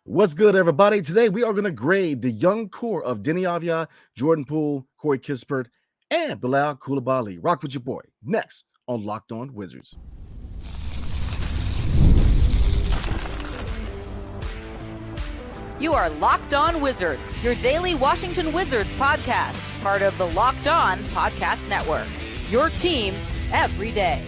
What's good, everybody? Today we are going to grade the young core of Deni Avdija, Jordan Poole, Corey Kispert, and Bilal Coulibaly. Rock with your boy. Next on Locked On Wizards. You are Locked On Wizards, your daily Washington Wizards podcast, part of the Locked On Podcast Network. Your team every day.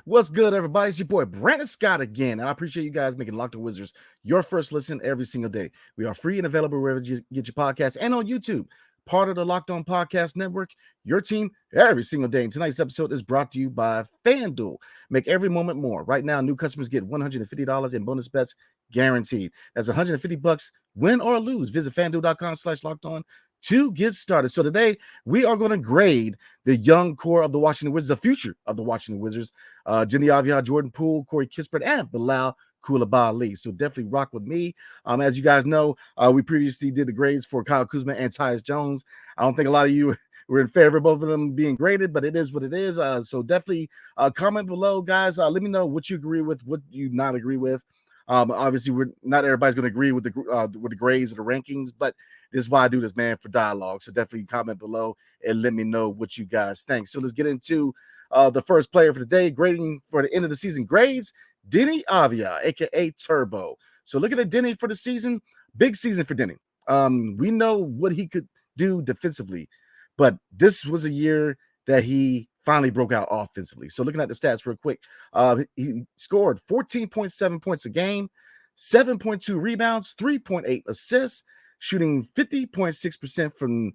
What's good, everybody? It's your boy Brandon Scott again, and I appreciate you guys making Locked On Wizards your first listen every single day. We are free and available wherever you get your podcasts and on YouTube, part of the Locked On Podcast Network, your team every single day. And tonight's episode is brought to you by FanDuel. Make every moment more. Right now, new customers get $150 in bonus bets guaranteed. That's $150, win or lose. Visit FanDuel.com/lockedon to get started. So today we are going to grade the young core of the Washington Wizards, the future of the Washington Wizards, Deni Avdija, Jordan Poole, Corey Kispert, and Bilal Coulibaly. So definitely rock with me. As you guys know, we previously did the grades for Kyle Kuzma and Tyus Jones. I don't think a lot of you were in favor of both of them being graded, but it is what it is. So definitely comment below, guys. Let me know what you agree with, what you not agree with. Obviously, we're not everybody's going to agree with the grades or the rankings, but this is why I do this, man, for dialogue. So definitely comment below and let me know what you guys think. So let's get into the first player for the day, grading for the end of the season grades, Deni Avdija, aka Turbo. So looking at Deni for the season, big season for Deni. We know what he could do defensively, but this was a year that he finally broke out offensively. So looking at the stats real quick, he scored 14.7 points a game, 7.2 rebounds, 3.8 assists, shooting 50.6% from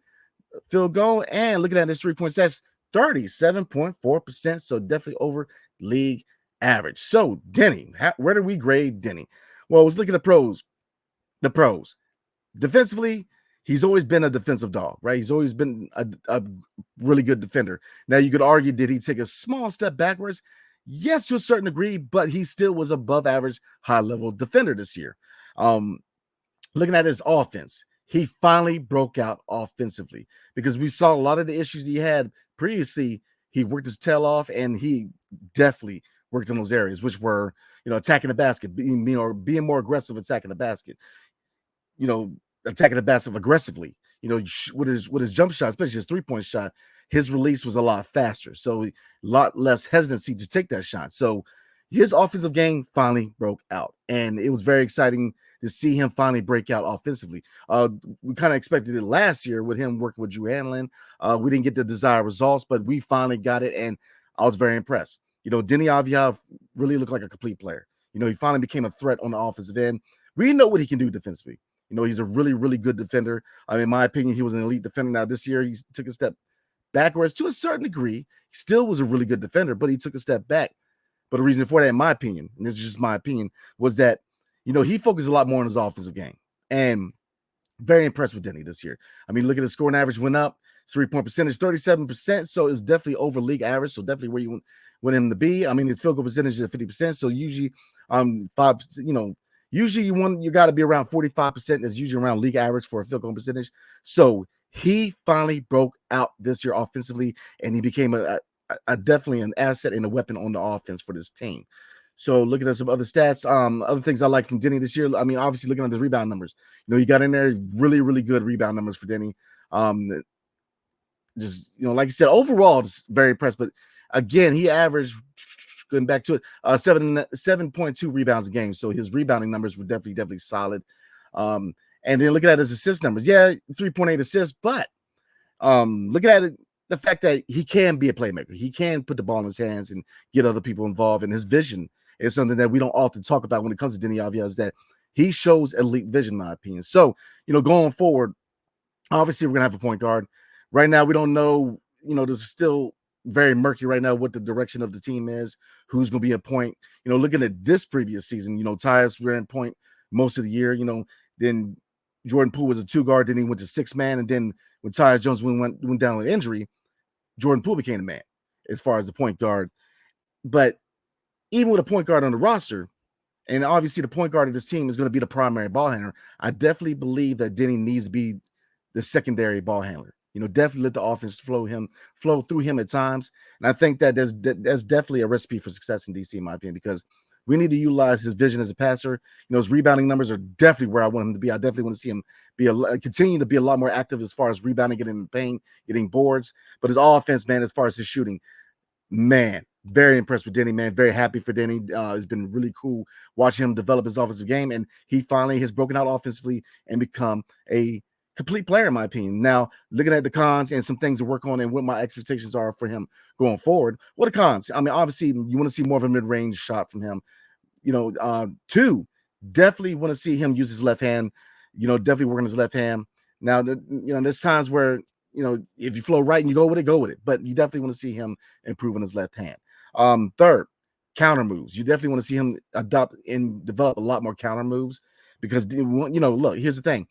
field goal, and looking at his 3-point stats, 37.4%. So definitely over league average. So Deni, where do we grade Deni? Well, let's look at the pros. The pros. Defensively, he's always been a defensive dog, right? He's always been a really good defender. Now, you could argue, did he take a small step backwards? Yes, to a certain degree, but he still was above average, high-level defender this year. Looking at his offense, he finally broke out offensively because we saw a lot of the issues he had previously. He worked his tail off, and he definitely worked in those areas, which were, attacking the basket, being more aggressive, attacking the basket, attacking the basket aggressively, with his jump shot, especially his 3-point shot, his release was a lot faster. So a lot less hesitancy to take that shot. So his offensive game finally broke out, and it was very exciting to see him finally break out offensively. We kind of expected it last year with him working with Drew Hanlon. We didn't get the desired results, but we finally got it, and I was very impressed. Deni Avdija really looked like a complete player. He finally became a threat on the offensive end. We know what he can do defensively. He's a really, really good defender. In my opinion, he was an elite defender. Now, this year, he took a step backwards to a certain degree. He still was a really good defender, but he took a step back. But the reason for that, in my opinion, and this is just my opinion, was that, he focused a lot more on his offensive game. And very impressed with Deni this year. Look at his scoring average went up, 3-point percentage, 37%. So it's definitely over league average. So definitely where you want him to be. His field goal percentage is at 50%. So usually, usually you got to be around 45%. That's usually around league average for a field goal percentage. So he finally broke out this year offensively, and he became a definitely an asset and a weapon on the offense for this team. So looking at some other stats, other things I like from Deni this year. Obviously looking at his rebound numbers. He got in there really, really good rebound numbers for Deni. Like I said, overall, just very impressed. But again, he averaged, going back to it, 7.2 rebounds a game. So his rebounding numbers were definitely solid. And then looking at his assist numbers, 3.8 assists, but looking at it, the fact that he can be a playmaker, he can put the ball in his hands and get other people involved, and his vision is something that we don't often talk about when it comes to Deni Avdija, is that he shows elite vision, in my opinion. So, going forward, obviously we're going to have a point guard. Right now, we don't know, this is still very murky right now what the direction of the team is, who's going to be a point. Looking at this previous season, Tyus ran point most of the year, then Jordan Poole was a 2-guard, then he went to 6-man, and then when Tyus Jones went down with injury, Jordan Poole became the man as far as the point guard. But even with a point guard on the roster, and obviously the point guard of this team is going to be the primary ball handler, I definitely believe that Deni needs to be the secondary ball handler. Definitely let the offense flow through him at times. And I think that that's definitely a recipe for success in DC, in my opinion, because We need to utilize his vision as a passer. His rebounding numbers are definitely where I want him to be. I definitely want to see him continue to be a lot more active as far as rebounding, getting in the paint, getting boards. But his offense, man, as far as his shooting, man, very impressed with Deni, man. Very happy for Deni. It's been really cool watching him develop his offensive game, and he finally has broken out offensively and become a complete player, in my opinion. Now, looking at the cons and some things to work on and what my expectations are for him going forward. What are the cons? I mean, obviously, you want to see more of a mid-range shot from him. Two, definitely want to see him use his left hand. Definitely working his left hand. Now, there's times where if you flow right and you go with it. But you definitely want to see him improve on his left hand. Third, counter moves. You definitely want to see him adopt and develop a lot more counter moves because, look, here's the thing.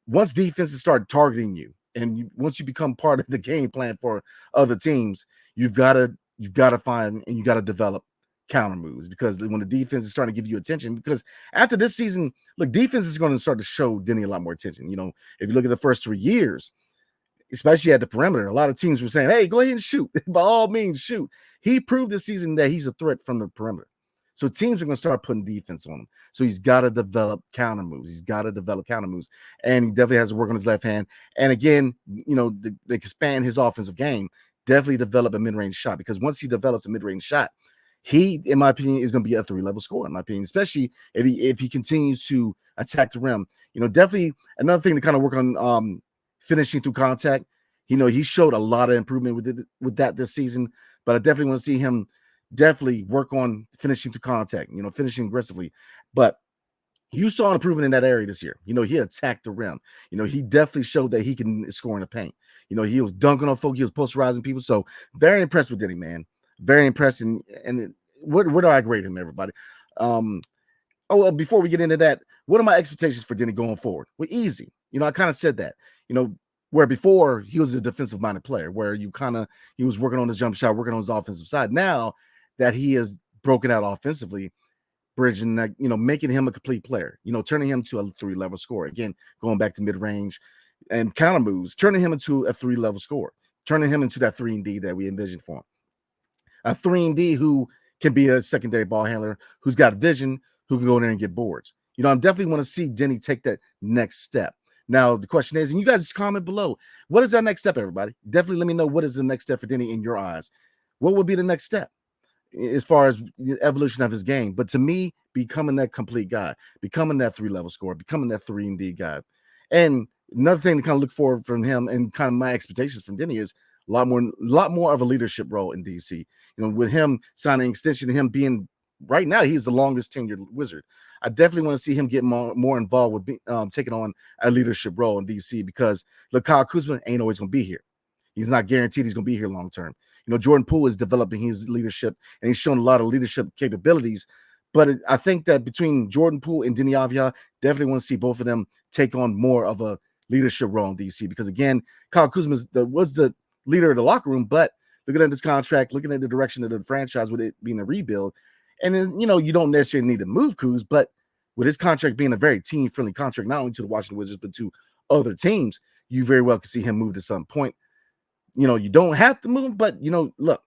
Once defenses start targeting you and once you become part of the game plan for other teams, you've got to find and you got to develop counter moves because when the defense is starting to give you attention, because after this season, look, defense is going to start to show Deni a lot more attention. If you look at the first 3 years, especially at the perimeter, a lot of teams were saying, hey, go ahead and shoot. By all means, shoot. He proved this season that he's a threat from the perimeter. So teams are going to start putting defense on him. So he's got to develop counter moves. And he definitely has to work on his left hand. And again, they expand his offensive game, definitely develop a mid-range shot because once he develops a mid-range shot, he, in my opinion, is going to be a 3-level scorer, in my opinion, especially if he continues to attack the rim. Definitely another thing to kind of work on finishing through contact. He showed a lot of improvement with that this season, but I definitely want to see him definitely work on finishing through contact, finishing aggressively. But you saw an improvement in that area this year. He attacked the rim. He definitely showed that he can score in the paint. He was dunking on folk. He was posterizing people. So very impressed with Deni, man. Very impressed. And where do I grade him, everybody? Before we get into that, what are my expectations for Deni going forward? Well, easy. I kind of said that, where before he was a defensive-minded player, where he was working on his jump shot, working on his offensive side. Now that he has broken out offensively, bridging that, making him a complete player, turning him to a 3-level scorer. Again, going back to mid-range and counter moves, turning him into a 3-level scorer, turning him into that 3-and-D that we envisioned for him. A 3-and-D who can be a secondary ball handler, who's got vision, who can go in there and get boards. I definitely want to see Deni take that next step. Now, the question is, and you guys comment below, what is that next step, everybody? Definitely let me know what is the next step for Deni in your eyes. What would be the next step as far as the evolution of his game? But to me, becoming that complete guy, becoming that 3-level scorer, becoming that 3-and-D guy. And another thing to kind of look forward from him and kind of my expectations from Deni is a lot more of a leadership role in DC. With him signing an extension and him being right now, he's the longest tenured Wizard. I definitely want to see him get more involved with taking on a leadership role in DC because look, Kyle Kuzma ain't always going to be here. He's not guaranteed he's going to be here long term. Jordan Poole is developing his leadership and he's shown a lot of leadership capabilities. But I think that between Jordan Poole and Deni Avdija, definitely want to see both of them take on more of a leadership role in DC because again, Kyle Kuzma was the leader of the locker room, but looking at this contract, looking at the direction of the franchise with it being a rebuild, and then, you don't necessarily need to move Kuz, but with his contract being a very team-friendly contract, not only to the Washington Wizards, but to other teams, you very well can see him move to some point. You don't have to move him, but, look,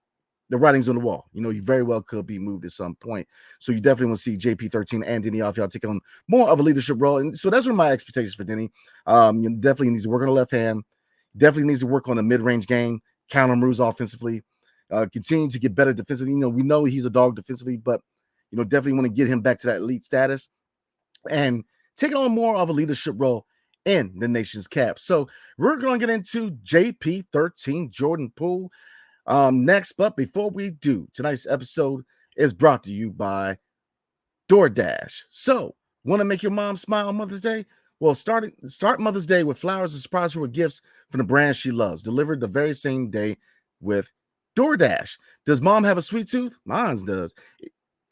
the writing's on the wall. You very well could be moved at some point. So you definitely want to see JP13 and Deni Avdija take on more of a leadership role. And so that's one of my expectations for Deni. Definitely needs to work on the left hand. Definitely needs to work on the mid-range game, counter moves offensively. Continue to get better defensively. We know he's a dog defensively, but definitely want to get him back to that elite status and taking on more of a leadership role in the nation's cap. So we're going to get into JP13 Jordan Poole next, but before we do, tonight's episode is brought to you by DoorDash. So want to make your mom smile on Mother's Day? Well, start Mother's Day with flowers and surprise her with gifts from the brand she loves, delivered the very same day with DoorDash. Does mom have a sweet tooth? Mine does.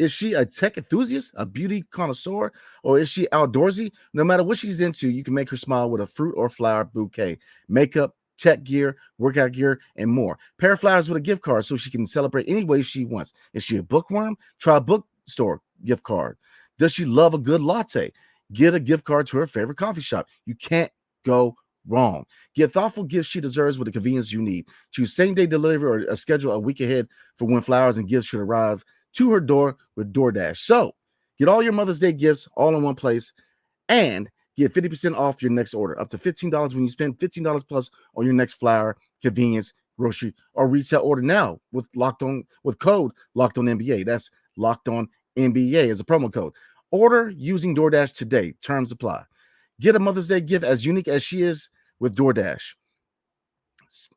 Is she a tech enthusiast, a beauty connoisseur, or is she outdoorsy? No matter what she's into, you can make her smile with a fruit or flower bouquet, makeup, tech gear, workout gear, and more. Pair flowers with a gift card so she can celebrate any way she wants. Is she a bookworm? Try a bookstore gift card. Does she love a good latte? Get a gift card to her favorite coffee shop. You can't go wrong. Get thoughtful gifts she deserves with the convenience you need. Choose same-day delivery or schedule a week ahead for when flowers and gifts should arrive to her door with DoorDash. So get all your Mother's Day gifts all in one place and get 50% off your next order, up to $15 when you spend $15 plus on your next flour, convenience, grocery, or retail order now with code Locked On NBA. That's Locked On NBA as a promo code. Order using DoorDash today. Terms apply. Get a Mother's Day gift as unique as she is with DoorDash.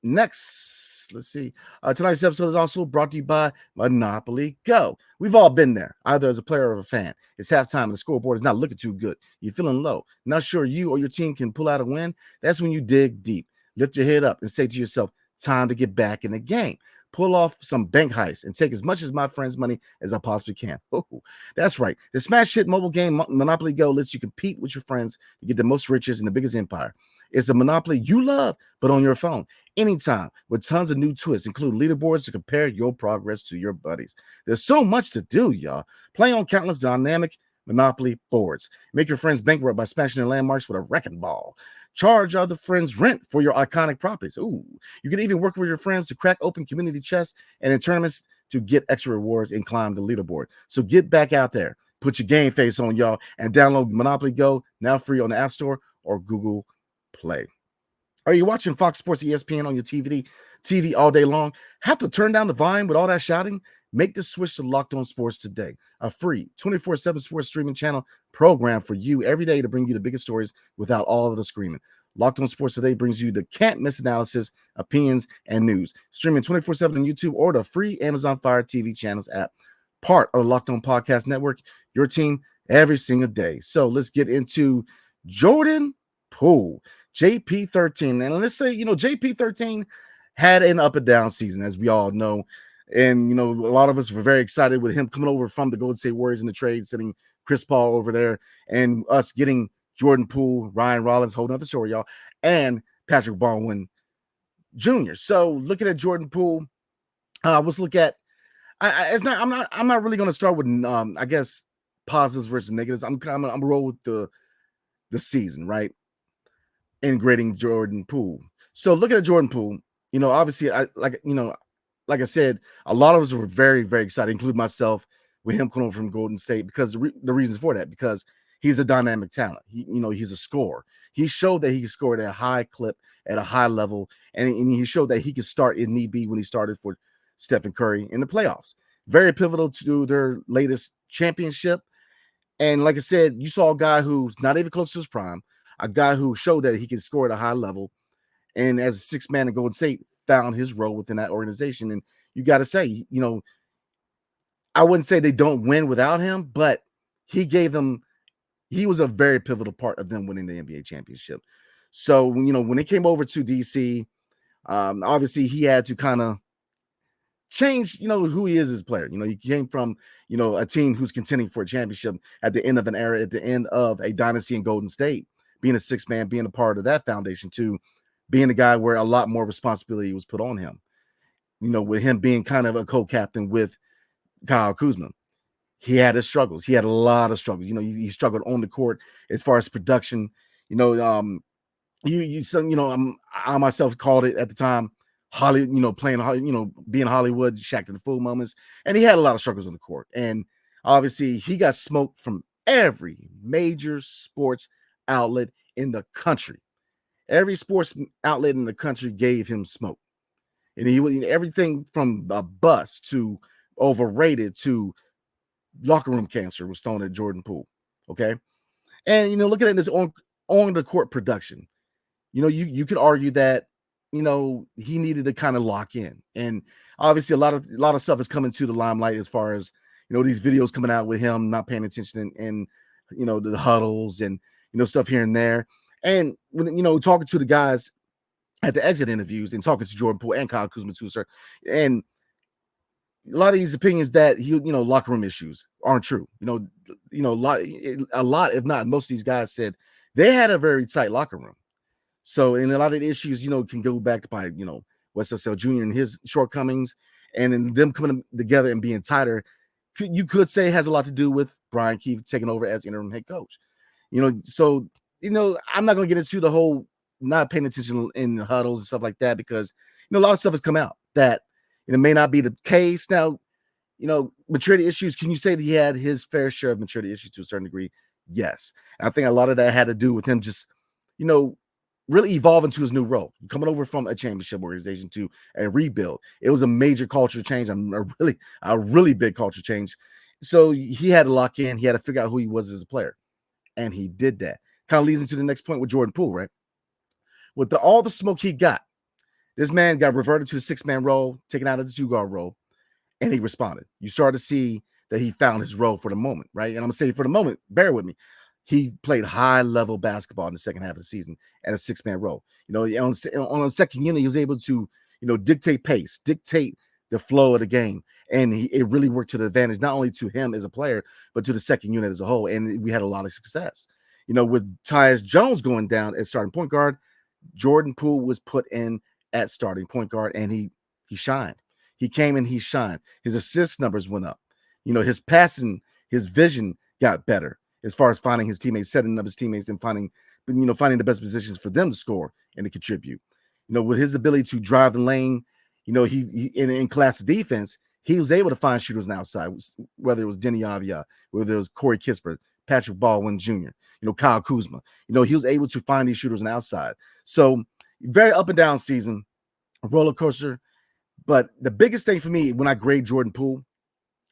Next, let's see. Tonight's episode is also brought to you by Monopoly Go. We've all been there, either as a player or a fan. It's halftime and the scoreboard is not looking too good. You're feeling low, not sure you or your team can pull out a win. That's when you dig deep. Lift your head up and say to yourself, time to get back in the game. Pull off some bank heists and take as much of my friends' money as I possibly can. Oh, that's right. The smash hit mobile game Monopoly Go lets you compete with your friends to get the most riches and the biggest empire. It's a Monopoly you love, but on your phone, anytime, with tons of new twists, including leaderboards to compare your progress to your buddies. There's so much to do, y'all. Play on countless dynamic Monopoly boards. Make your friends bankrupt by smashing their landmarks with a wrecking ball. Charge other friends rent for your iconic properties. Ooh, you can even work with your friends to crack open community chests and in tournaments to get extra rewards and climb the leaderboard. So get back out there, put your game face on, y'all, and download Monopoly Go, now free on the App Store or Google Play. Are you watching Fox Sports ESPN on your TV all day long? Have to turn down the volume with all that shouting? Make the switch to Locked On Sports today, a free 24/7 sports streaming channel program for you every day to bring you the biggest stories without all of the screaming. Locked On Sports Today brings you the can't-miss analysis, opinions, and news. Streaming 24/7 on YouTube or the free Amazon Fire TV channels app. Part of the Locked On Podcast Network, your team every single day. So let's get into Jordan Poole, JP13. And let's say, JP13 had an up and down season, as we all know. And, a lot of us were very excited with him coming over from the Golden State Warriors in the trade, sending Chris Paul over there, and us getting Jordan Poole, Ryan Rollins, whole nother story, y'all, and Patrick Baldwin Jr. So looking at Jordan Poole, let's look at. I'm not really going to start with I guess positives versus negatives. I'm gonna roll with the season, right? In grading Jordan Poole. So looking at Jordan Poole, obviously, like I said, a lot of us were very, very excited, including myself, with him coming over from Golden State, because the reasons for that, because he's a dynamic talent. He's a scorer. He showed that he could score at a high clip, at a high level, and he showed that he could start if need be when he started for Stephen Curry in the playoffs. Very pivotal to their latest championship. And like I said, you saw a guy who's not even close to his prime, a guy who showed that he can score at a high level, and as a sixth man in Golden State, found his role within that organization. And you got to say, I wouldn't say they don't win without him, but he was a very pivotal part of them winning the NBA championship. So, when it came over to DC, obviously he had to kind of change, who he is as a player. He came from, a team who's contending for a championship at the end of an era, at the end of a dynasty in Golden State, being a sixth man, being a part of that foundation, to being a guy where a lot more responsibility was put on him. With him being kind of a co-captain with Kyle Kuzma. He had his struggles. He had a lot of struggles. He struggled on the court as far as production. I myself called it at the time, Hollywood, playing, being Hollywood, Shaq to the Fool moments. And he had a lot of struggles on the court. And obviously he got smoked from every major sports outlet in the country. Every sports outlet in the country gave him smoke. And he everything from a bust to overrated to locker room cancer was thrown at Jordan Poole. Okay. And, looking at this on the court production, you could argue that, he needed to kind of lock in. And obviously a lot of stuff is coming to the limelight as far as, these videos coming out with him not paying attention and the huddles and, stuff here and there. And when, talking to the guys at the exit interviews and talking to Jordan Poole and Kyle Kuzma too, sir, and a lot of these opinions that locker room issues aren't true. A lot, if not most of these guys said they had a very tight locker room. So, and a lot of the issues, can go back to by, Wes Unseld Jr. and his shortcomings, and then them coming together and being tighter. You could say has a lot to do with Brian Keefe taking over as interim head coach. So, I'm not going to get into the whole not paying attention in the huddles and stuff like that, because, a lot of stuff has come out that it may not be the case. Now, maturity issues. Can you say that he had his fair share of maturity issues to a certain degree? Yes. And I think a lot of that had to do with him just, really evolving to his new role, coming over from a championship organization to a rebuild. It was a major culture change, a really big culture change. So he had to lock in. He had to figure out who he was as a player, and he did that. Kind of leads into the next point with Jordan Poole, right? With all the smoke he got, this man got reverted to the 6-man role, taken out of the 2-guard role, and he responded. You start to see that he found his role for the moment, right? And I'm going to say for the moment, bear with me. He played high-level basketball in the second half of the season at a 6-man role. On the second unit, he was able to, dictate pace, dictate the flow of the game. And it really worked to the advantage, not only to him as a player, but to the second unit as a whole. And we had a lot of success. With Tyus Jones going down as starting point guard, Jordan Poole was put in at starting point guard, and he shined. He came and he shined. His assist numbers went up. His passing, his vision got better as far as finding his teammates, setting up his teammates, and finding the best positions for them to score and to contribute. With his ability to drive the lane, he in class defense, he was able to find shooters on the outside, whether it was Deni Avdija, whether it was Corey Kispert, Patrick Baldwin Jr., Kyle Kuzma. He was able to find these shooters on the outside. So very up and down season, a roller coaster. But the biggest thing for me when I grade Jordan Poole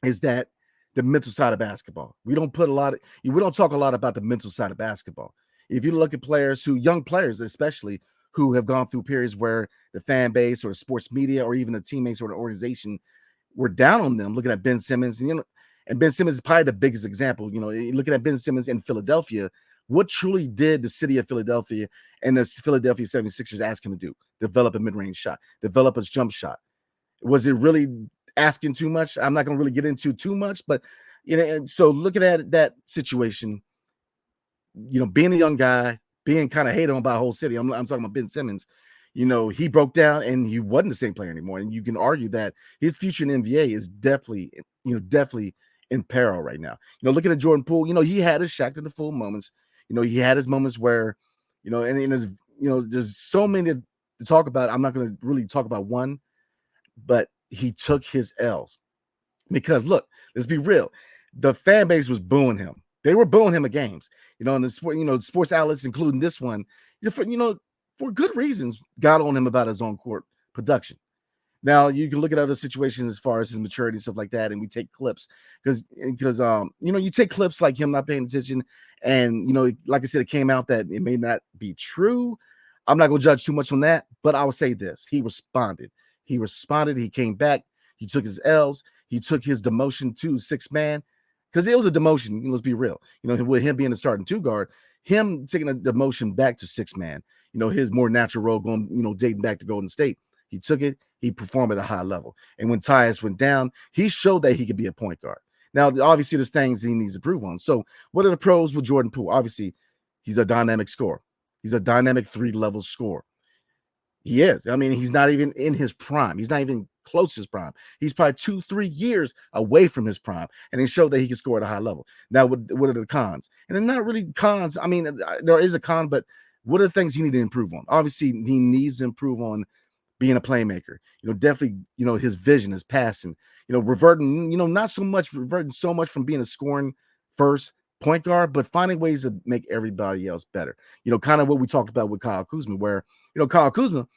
is that the mental side of basketball. We don't talk a lot about the mental side of basketball. If you look at young players especially, who have gone through periods where the fan base or the sports media or even the teammates or the organization were down on them, looking at Ben Simmons, and Ben Simmons is probably the biggest example. Looking at Ben Simmons in Philadelphia, what truly did the city of Philadelphia and the Philadelphia 76ers ask him to do? Develop a mid-range shot, develop a jump shot. Was it really asking too much? I'm not going to really get into too much, but so looking at that situation, being a young guy, being kind of hated on by a whole city. I'm talking about Ben Simmons. He broke down and he wasn't the same player anymore. And you can argue that his future in NBA is definitely in peril right now. Looking at Jordan Poole, he had his Shaq in the full moments. He had his moments where, there's so many to talk about. I'm not going to really talk about one, but he took his L's because look, let's be real. The fan base was booing him. They were booing him at games, and the sports outlets, including this one, for good reasons, got on him about his own court production. Now you can look at other situations as far as his maturity and stuff like that, and we take clips because you take clips like him not paying attention, and like I said, it came out that it may not be true. I'm not going to judge too much on that, but I will say this: he responded. He came back. He took his L's. He took his demotion to 6-man because it was a demotion. Let's be real. With him being the starting 2-guard, him taking a demotion back to 6-man. His more natural role going, dating back to Golden State. He took it. He performed at a high level. And when Tyus went down, he showed that he could be a point guard. Now, obviously, there's things he needs to prove on. So, what are the pros with Jordan Poole? Obviously, he's a dynamic scorer. He's a dynamic 3-level scorer. He is. I mean, he's not even in his prime. He's not even close to his prime. He's probably 2-3 years away from his prime, and he showed that he can score at a high level. Now, what are the cons? And they're not really cons. I mean, there is a con, but what are the things he needs to improve on? Obviously, he needs to improve on being a playmaker. Definitely, his vision, his passing, reverting, not so much from being a scoring first point guard, but finding ways to make everybody else better. Kind of what we talked about with Kyle Kuzma, where, Kyle Kuzma,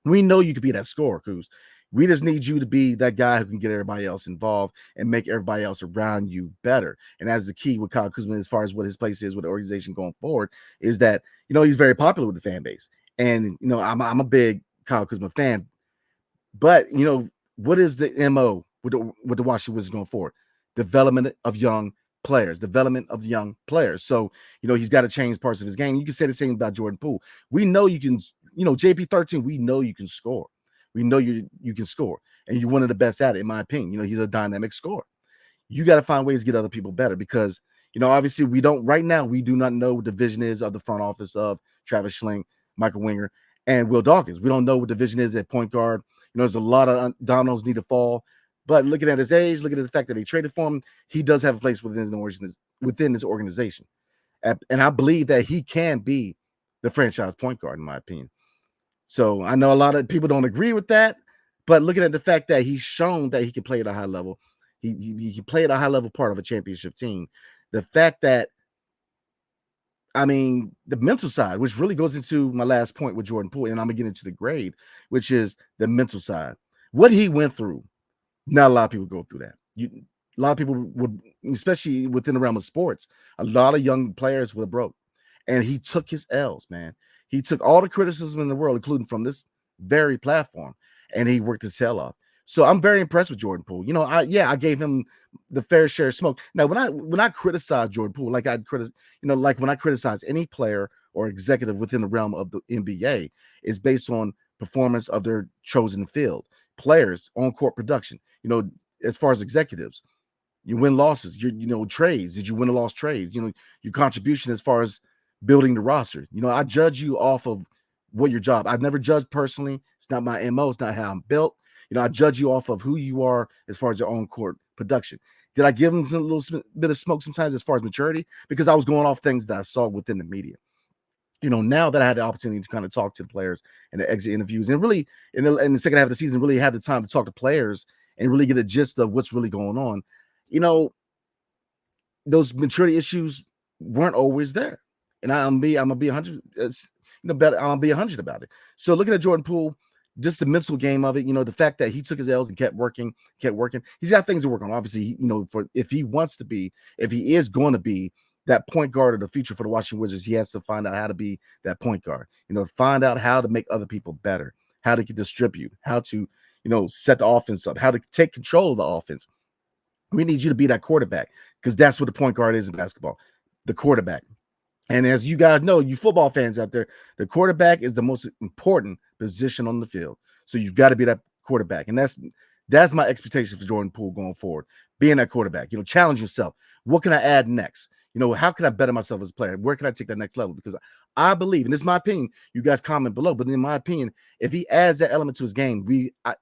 we know you could be that scorer, Kuz. We just need you to be that guy who can get everybody else involved and make everybody else around you better. And that's the key with Kyle Kuzma, as far as what his place is with the organization going forward, is that, he's very popular with the fan base. And, I'm a big Kyle Kuzma fan. But, what is the MO with the Washington Wizards going forward? Development of young players. So, he's got to change parts of his game. You can say the same about Jordan Poole. We know you can, JP13, we know you can score. We know you can score, and you're one of the best at it, in my opinion. He's a dynamic scorer. You got to find ways to get other people better because, obviously we do not know what the vision is of the front office of Travis Schlenk, Michael Winger, and Will Dawkins. We don't know what the vision is at point guard. There's a lot of dominoes need to fall. But looking at his age, looking at the fact that they traded for him, he does have a place within this organization. And I believe that he can be the franchise point guard, in my opinion. So I know a lot of people don't agree with that, but looking at the fact that he's shown that he can play at a high level, He played a high level part of a championship team. The fact that, I mean, the mental side, which really goes into my last point with Jordan Poole, and I'm gonna get into the grade, which is the mental side. What he went through, not a lot of people go through that. A lot of people would, especially within the realm of sports, a lot of young players would have broke. And he took his L's, man. He took all the criticism in the world, including from this very platform, and he worked his tail off. So I'm very impressed with Jordan Poole. I gave him the fair share of smoke. Now, when I criticize Jordan Poole, like when I criticize any player or executive within the realm of the NBA, is based on performance of their chosen field, players, on court production. As far as executives, you win losses, trades. Did you win or lost trades? Your contribution as far as building the roster. I judge you off of what your job. I've never judged personally. It's not my MO. It's not how I'm built. I judge you off of who you are as far as your own court production. Did I give him a little bit of smoke sometimes as far as maturity? Because I was going off things that I saw within the media. Now that I had the opportunity to kind of talk to the players and the exit interviews, and really in the second half of the season, really had the time to talk to players and really get a gist of what's really going on. Those maturity issues weren't always there. And I'm gonna be 100, better. I'm gonna be 100 about it. So looking at Jordan Poole, just the mental game of it, the fact that he took his L's and kept working. He's got things to work on. Obviously, if he is going to be that point guard of the future for the Washington Wizards, he has to find out how to be that point guard. Find out how to make other people better, how to distribute, how to, set the offense up, how to take control of the offense. We need you to be that quarterback, because that's what the point guard is in basketball, the quarterback. And as you guys know, you football fans out there, the quarterback is the most important position on the field. So you've got to be that quarterback. And that's my expectation for Jordan Poole going forward, being that quarterback. Challenge yourself. What can I add next? How can I better myself as a player? Where can I take that next level? Because I believe, and this is my opinion, you guys comment below, but in my opinion, if he adds that element to his game,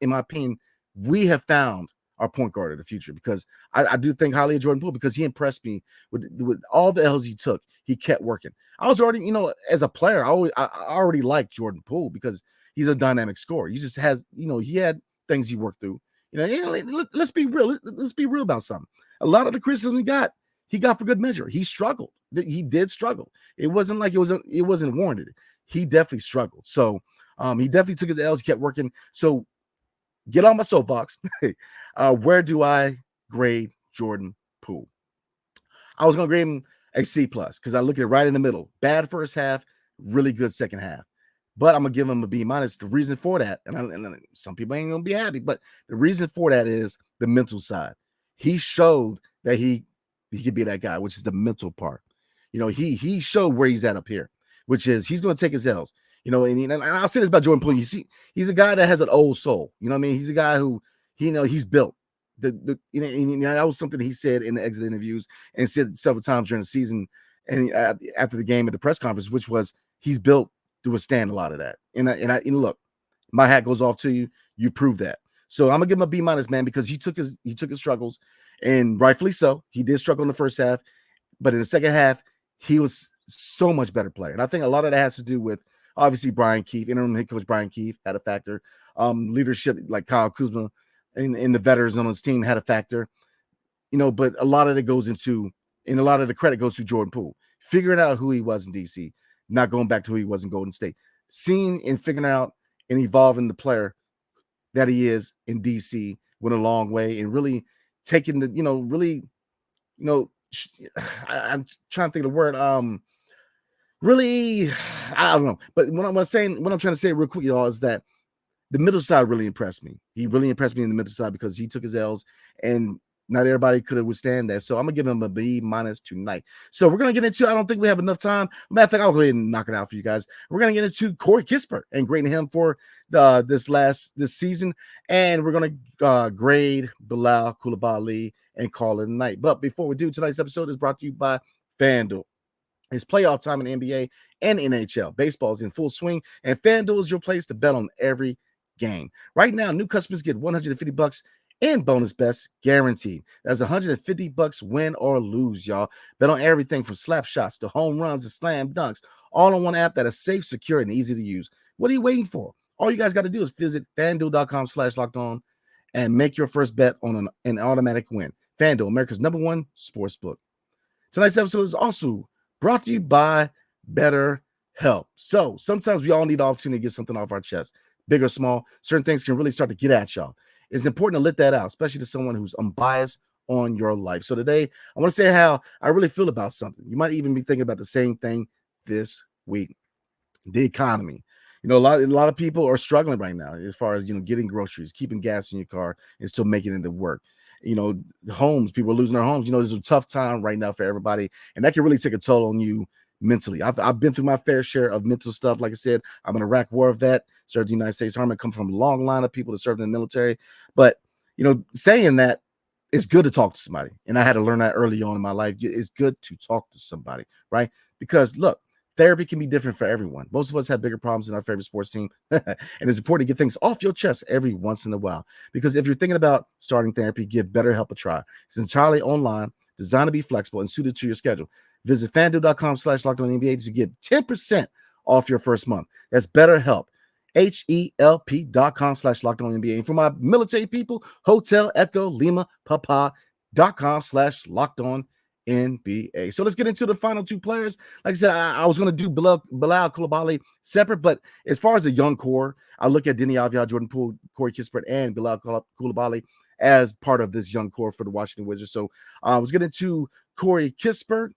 in my opinion, we have found our point guard of the future, because I do think highly of Jordan Poole, because he impressed me with all the L's he took. He kept working. I was already, as a player, I already liked Jordan Poole because he's a dynamic scorer. He just has, he had things he worked through. Let's be real. Let's be real about something. A lot of the criticism he got for good measure. He struggled. He did struggle. It wasn't like it wasn't warranted. He definitely struggled. So he definitely took his L's, kept working. So get on my soapbox. Where do I grade Jordan Poole? I was going to grade him a C+, because I look at it right in the middle. Bad first half, really good second half. But I'm going to give him a B-. The reason for that, and some people ain't going to be happy, but the reason for that is the mental side. He showed that he could be that guy, which is the mental part. He showed where he's at up here, which is he's going to take his L's. And I'll say this about Jordan Poole. You see, he's a guy that has an old soul. He's a guy who, he's built. That was something he said in the exit interviews and said several times during the season and after the game at the press conference, which was he's built to withstand a lot of that. And look, my hat goes off to you. You proved that. So I'm gonna give him a B-, man, because he took his struggles, and rightfully so. He did struggle in the first half, but in the second half, he was so much better player. And I think a lot of that has to do with, obviously, Brian Keefe, interim head coach Brian Keefe had a factor. Leadership like Kyle Kuzma and the veterans on his team had a factor. But a lot of it goes into, and a lot of the credit goes to Jordan Poole, figuring out who he was in DC, not going back to who he was in Golden State, seeing and figuring out and evolving the player that he is in DC went a long way, and really taking the, I'm trying to think of the word. Really, I don't know. But what I'm trying to say real quick, y'all, is that the middle side really impressed me. He really impressed me in the middle side because he took his L's, and not everybody could have withstand that. So I'm gonna give him a B- tonight. So we're gonna get into, I don't think we have enough time. Matter of fact, I'll go ahead and knock it out for you guys. We're gonna get into Corey Kispert and grading him for this season, and we're gonna grade Bilal, Coulibaly, and call it a night. But before we do, tonight's episode is brought to you by FanDuel. It's playoff time in the NBA and NHL. Baseball is in full swing, and FanDuel is your place to bet on every game. Right now, new customers get $150 in bonus bets guaranteed. That's $150 win or lose, y'all. Bet on everything from slap shots to home runs to slam dunks, all on one app that is safe, secure, and easy to use. What are you waiting for? All you guys got to do is visit FanDuel.com/lockedon and make your first bet on an automatic win. FanDuel, America's #1 sportsbook. Tonight's episode is also brought to you by BetterHelp. So sometimes we all need the opportunity to get something off our chest, big or small. Certain things can really start to get at y'all. It's important to let that out, especially to someone who's unbiased on your life. So today, I want to say how I really feel about something. You might even be thinking about the same thing this week. The economy. A lot of people are struggling right now as far as, getting groceries, keeping gas in your car, and still making it to work. Homes, people are losing their homes. It's a tough time right now for everybody, and that can really take a toll on you mentally. I've been through my fair share of mental stuff. Like I said, I'm an Iraq War vet, served the United States Army, come from a long line of people that served in the military. But, saying that, it's good to talk to somebody. And I had to learn that early on in my life. It's good to talk to somebody, right? Because look, therapy can be different for everyone. Most of us have bigger problems than our favorite sports team. And it's important to get things off your chest every once in a while. Because if you're thinking about starting therapy, give BetterHelp a try. It's entirely online, designed to be flexible and suited to your schedule. Visit FanDuel.com/LockedOnNBA to get 10% off your first month. That's BetterHelp. HELP.com/LockedOnNBA. And for my military people, Hotel Echo Lima Papa.com/LockedOnNBA. So let's get into the final two players. Like I said, I was going to do Bilal Coulibaly separate, but as far as the young core, I look at Deni, Avdija, Jordan Poole, Corey Kispert, and Bilal Coulibaly as part of this young core for the Washington Wizards. So I was getting to Corey Kispert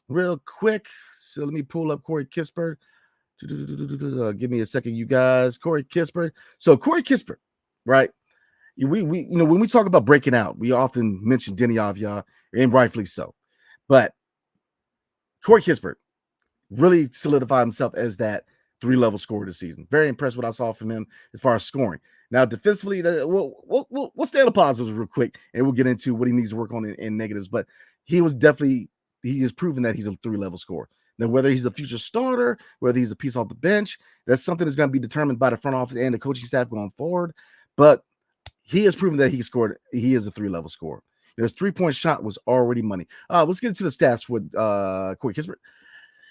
real quick. So let me pull up Corey Kispert. Give me a second, you guys. Corey Kispert. So Corey Kispert, right? We when we talk about breaking out, we often mention Deni, Avdija, and rightfully so. But Corey Kispert really solidified himself as that 3-level scorer this season. Very impressed with what I saw from him as far as scoring. Now, defensively, we'll stay on the positives real quick, and we'll get into what he needs to work on in negatives. But he has proven that he's a 3-level scorer. Now, whether he's a future starter, whether he's a piece off the bench, that's something that's going to be determined by the front office and the coaching staff going forward. But he has proven that he is a 3-level scorer. His 3-point shot was already money. Let's get into the stats with Corey Kispert.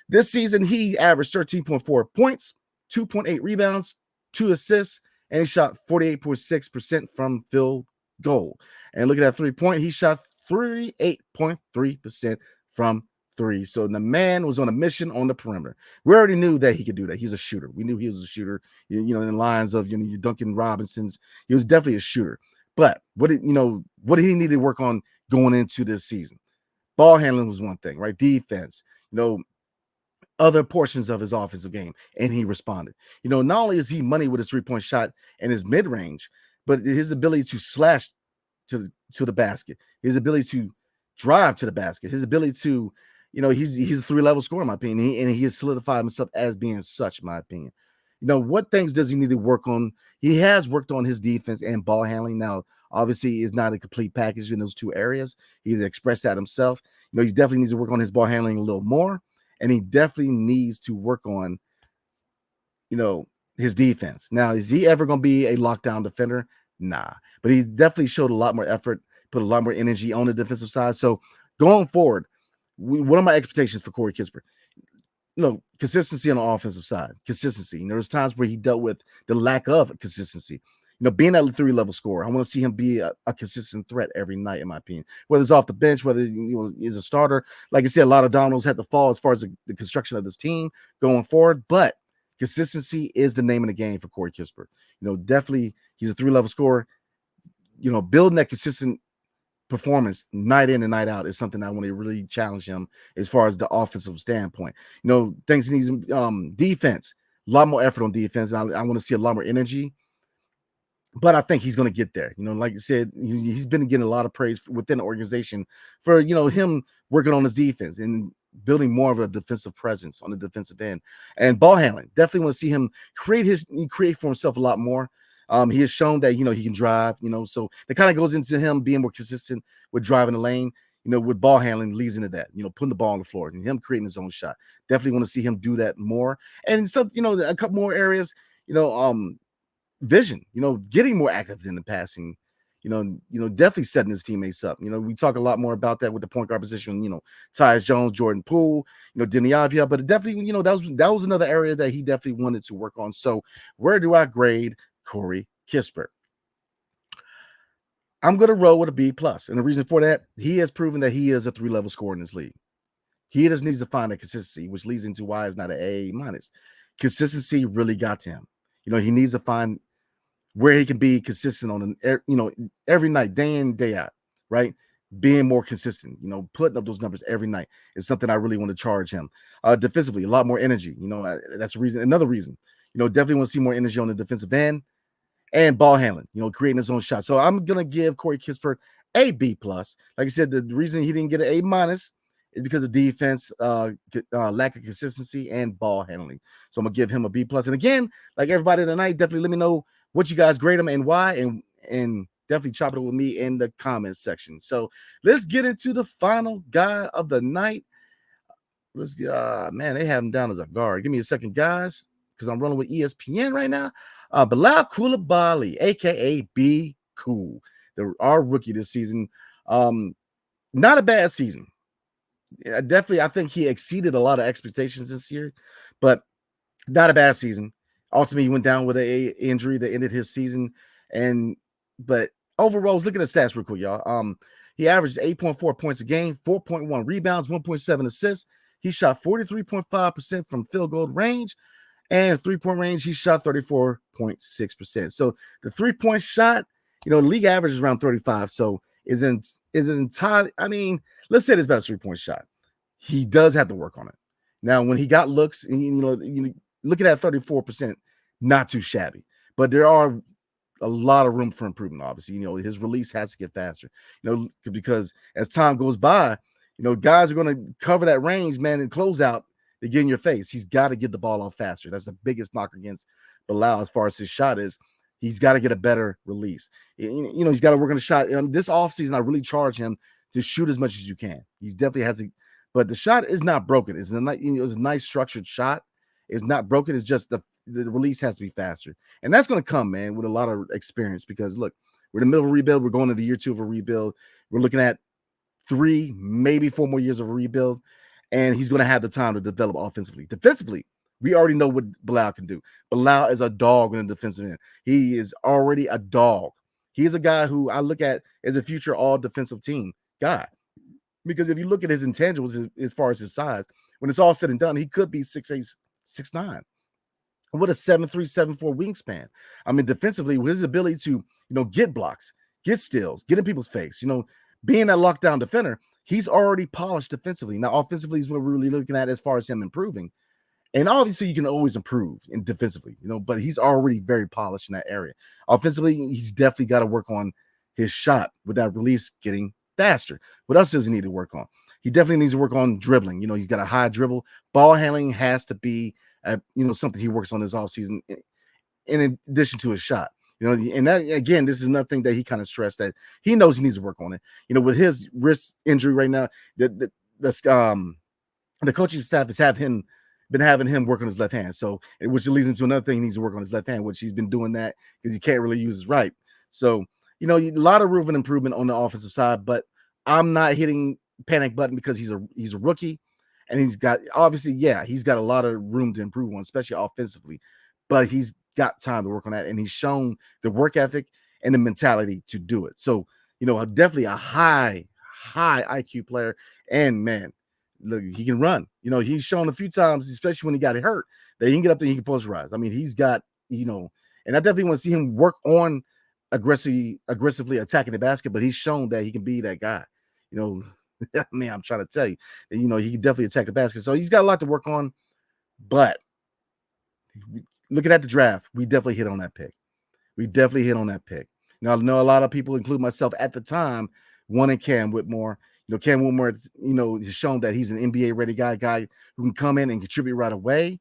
This season, he averaged 13.4 points, 2.8 rebounds, 2 assists, and he shot 48.6% from field goal. And look at that 3-point. He shot 38.3% from 3. So the man was on a mission on the perimeter. We already knew that he could do that. He's a shooter. We knew he was a shooter. In the lines of your Duncan Robinsons, he was definitely a shooter. But what did he need to work on going into this season? Ball handling was one thing, right? Defense, other portions of his offensive game, and he responded. Not only is he money with his 3-point shot and his mid-range, but his ability to slash to the basket, his ability to drive to the basket, his ability to, he's a 3-level scorer, in my opinion, and he has solidified himself as being such, in my opinion. What things does he need to work on? He has worked on his defense and ball handling. Now, obviously, is not a complete package in those two areas. He's expressed that himself. He definitely needs to work on his ball handling a little more, and he definitely needs to work on, his defense. Now, is he ever going to be a lockdown defender? Nah, but he definitely showed a lot more effort, put a lot more energy on the defensive side. So going forward, what are my expectations for Corey Kispert? Consistency on the offensive side. Consistency. There's times where he dealt with the lack of consistency. Being that 3-level scorer, I want to see him be a consistent threat every night, in my opinion. Whether it's off the bench, whether is a starter. Like I said, a lot of dominoes had to fall as far as the construction of this team going forward. But consistency is the name of the game for Corey Kispert. Definitely he's a 3-level scorer. Building that consistent performance night in and night out is something I want to really challenge him as far as the offensive standpoint. Things he needs defense, a lot more effort on defense. I want to see a lot more energy, but I think he's going to get there. Like you said, he's been getting a lot of praise within the organization for, him working on his defense and building more of a defensive presence on the defensive end. And ball handling, definitely want to see him create for himself a lot more. He has shown that, he can drive, so it kind of goes into him being more consistent with driving the lane, with ball handling leads into that, putting the ball on the floor and him creating his own shot. Definitely want to see him do that more. And some, a couple more areas, vision, getting more active in the passing, definitely setting his teammates up. We talk a lot more about that with the point guard position, Tyus Jones, Jordan Poole, Deni Avdija, but it definitely, that was another area that he definitely wanted to work on. So where do I grade Corey Kispert? I'm going to roll with a B plus. And the reason for that, he has proven that he is a 3-level scorer in this league. He just needs to find that consistency, which leads into why it's not an A minus. Consistency really got to him. He needs to find where he can be consistent on every night, day in, day out, right? Being more consistent, putting up those numbers every night is something I really want to charge him. Defensively, a lot more energy. That's a reason. Another reason, definitely want to see more energy on the defensive end and ball handling, creating his own shot. So I'm going to give Corey Kispert a B plus. Like I said, the reason he didn't get an A minus is because of defense, lack of consistency, and ball handling. So I'm going to give him a B plus. And again, like everybody tonight, definitely let me know what you guys grade him and why, and definitely chop it up with me in the comments section. So let's get into the final guy of the night. Let's man, they have him down as a guard. Give me a second, guys, because I'm running with ESPN right now. Bilal Coulibaly, aka B Cool, our rookie this season. Not a bad season. Definitely, I think he exceeded a lot of expectations this year, but not a bad season. Ultimately, he went down with an injury that ended his season. But overall, let's look at the stats real quick, y'all. He averaged 8.4 points a game, 4.1 rebounds, 1.7 assists. He shot 43.5% from field goal range, and 3-point range, he shot 34.6%. So the 3-point shot, the league average is around 35. So isn't entirely. I mean, let's say his best 3-point shot. He does have to work on it. Now, when he got looks, and looking at 34%, not too shabby, but there are a lot of room for improvement. Obviously, his release has to get faster, because as time goes by, guys are going to cover that range, man, and close out to get in your face. He's got to get the ball off faster. That's the biggest knock against Bilal as far as his shot is. He's got to get a better release. He's got to work on the shot. This offseason, I really charge him to shoot as much as you can. He's definitely has a, but the shot is not broken. It's a nice structured shot. It's not broken. It's just the release has to be faster. And that's going to come, man, with a lot of experience, because look, we're in the middle of a rebuild. We're going into year 2 of a rebuild. We're looking at 3, maybe 4 more years of a rebuild, and he's going to have the time to develop offensively. Defensively, we already know what Bilal can do. Bilal is a dog in the defensive end. He is already a dog. He is a guy who I look at as a future all-defensive team guy, because if you look at his intangibles as far as his size, when it's all said and done, he could be 6'8", 6'9", with a 7'3", 7'4" wingspan. I mean, defensively, with his ability to, get blocks, get steals, get in people's face, being that lockdown defender, he's already polished defensively. Now, offensively is what we're really looking at as far as him improving. And obviously, you can always improve in defensively, but he's already very polished in that area. Offensively, he's definitely got to work on his shot with that release getting faster. What else does he need to work on? He definitely needs to work on dribbling. He's got a high dribble. Ball handling has to be, something he works on this offseason in addition to his shot. And that, again, this is nothing that he kind of stressed that he knows he needs to work on it. With his wrist injury right now, the coaching staff has been having him work on his left hand. So, which leads into another thing, he needs to work on his left hand, which he's been doing that because he can't really use his right. So, a lot of room for improvement on the offensive side, but I'm not hitting panic button because he's a rookie, and he's got a lot of room to improve on, especially offensively, but he's got time to work on that, and he's shown the work ethic and the mentality to do it. So, definitely a high IQ player, and man, look, he can run. He's shown a few times, especially when he got hurt, that he can get up there, he can posterize. I mean, he's got, and I definitely want to see him work on aggressively attacking the basket, but he's shown that he can be that guy. Man, I'm trying to tell you that, he can definitely attack the basket. So he's got a lot to work on, but looking at the draft, we definitely hit on that pick. Now, I know a lot of people, including myself at the time, wanted Cam Whitmore. Cam Whitmore, has shown that he's an NBA-ready guy who can come in and contribute right away,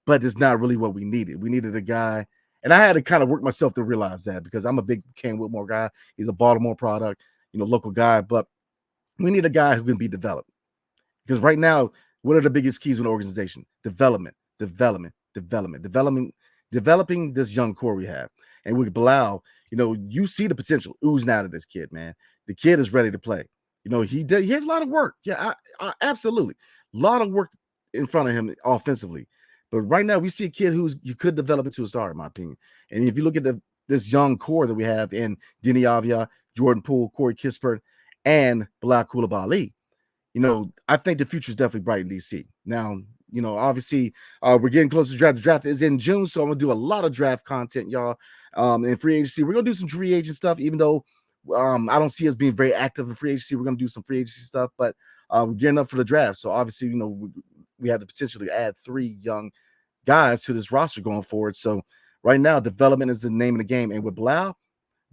but it's not really what we needed. We needed a guy, and I had to kind of work myself to realize that, because I'm a big Cam Whitmore guy. He's a Baltimore product, local guy, but we need a guy who can be developed. Because right now, what are the biggest keys in the organization? Developing this young core we have. And with Bilal, you see the potential oozing out of this kid, man. The kid is ready to play. He has a lot of work. Yeah, I absolutely. A lot of work in front of him offensively. But right now, we see a kid you could develop into a star, in my opinion. And if you look at this young core that we have in Deni, Avdija, Jordan Poole, Corey Kispert, and Bilal Coulibaly. I think the future is definitely bright in DC. Now, obviously, we're getting close to draft. The draft is in June, so I'm gonna do a lot of draft content, y'all. In free agency, we're gonna do some free agent stuff, even though I don't see us being very active in free agency. We're gonna do some free agency stuff, but we're getting up for the draft. So obviously, we have the potential to add 3 young guys to this roster going forward. So right now, development is the name of the game, and with Bilal,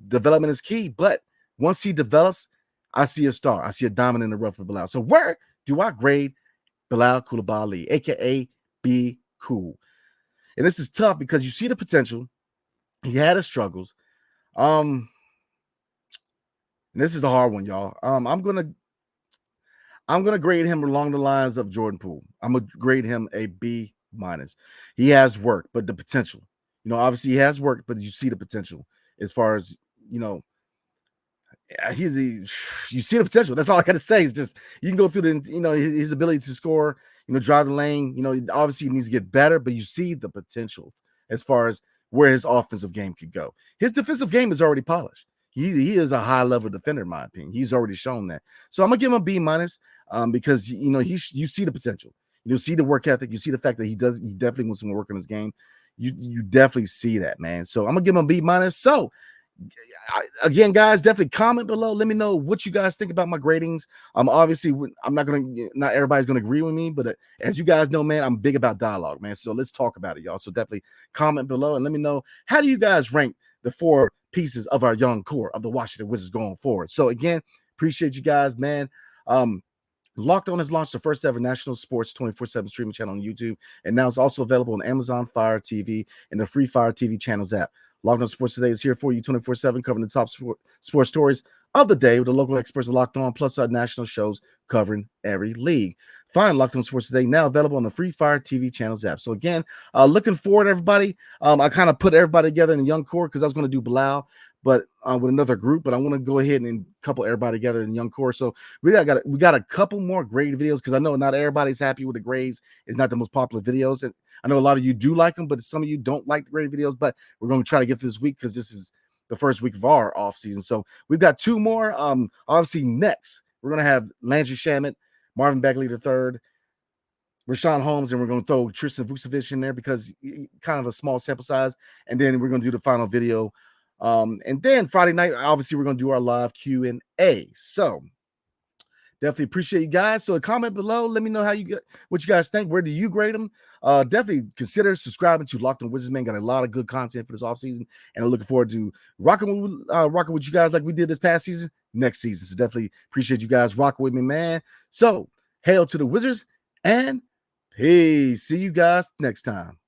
development is key. But once he develops, I see a star. I see a diamond in the rough with Bilal. So where do I grade Bilal Coulibaly, aka B Cool? And this is tough because you see the potential. He had his struggles. And this is the hard one, y'all. I'm gonna grade him along the lines of Jordan Poole. I'm gonna grade him a B minus. He has work, but the potential. Obviously he has work, but you see the potential as far as you see the potential. That's all I gotta say. Is just you can go through the his ability to score, drive the lane. Obviously he needs to get better, but you see the potential as far as where his offensive game could go. His defensive game is already polished. He is a high level defender, in my opinion. He's already shown that. So I'm gonna give him a B minus because you see the potential. You see the work ethic. You see the fact that he definitely wants to work on his game. You definitely see that, man. So I'm gonna give him a B minus. So again, guys, definitely comment below. Let me know what you guys think about my gradings. Obviously, not everybody's gonna agree with me, but as you guys know, man, I'm big about dialogue, man. So let's talk about it, y'all. So definitely comment below and let me know, how do you guys rank the 4 pieces of our young core of the Washington Wizards going forward? So again, appreciate you guys, man. Locked On has launched the first ever national sports 24/7 streaming channel on YouTube, and now it's also available on Amazon Fire TV and the free Fire TV channels app. Locked On Sports Today is here for you 24/7, covering the top sports stories of the day with the local experts Locked On, plus our national shows covering every league. Find Locked On Sports Today now available on the free Fire TV channels app. So again, looking forward, everybody. I kind of put everybody together in a young core because I was going to do Bilal, but with another group. But I want to go ahead and couple everybody together in young core. So we got a couple more grade videos because I know not everybody's happy with the grades. It's not the most popular videos, and I know a lot of you do like them, but some of you don't like the grade videos. But we're going to try to get this week because this is the first week of our off season. So we've got 2 more. Obviously next we're going to have Landry Shamet, Marvin Bagley III, Rashawn Holmes, and we're going to throw Tristan Vucevic in there because kind of a small sample size. And then we're going to do the final video. And then Friday night, obviously, we're going to do our live Q&A. So definitely appreciate you guys. So comment below. Let me know what you guys think. Where do you grade them? Definitely consider subscribing to Locked On Wizards, man. Got a lot of good content for this offseason. And I'm looking forward to rocking with you guys like we did this past season, next season. So definitely appreciate you guys rocking with me, man. So hail to the Wizards and peace. See you guys next time.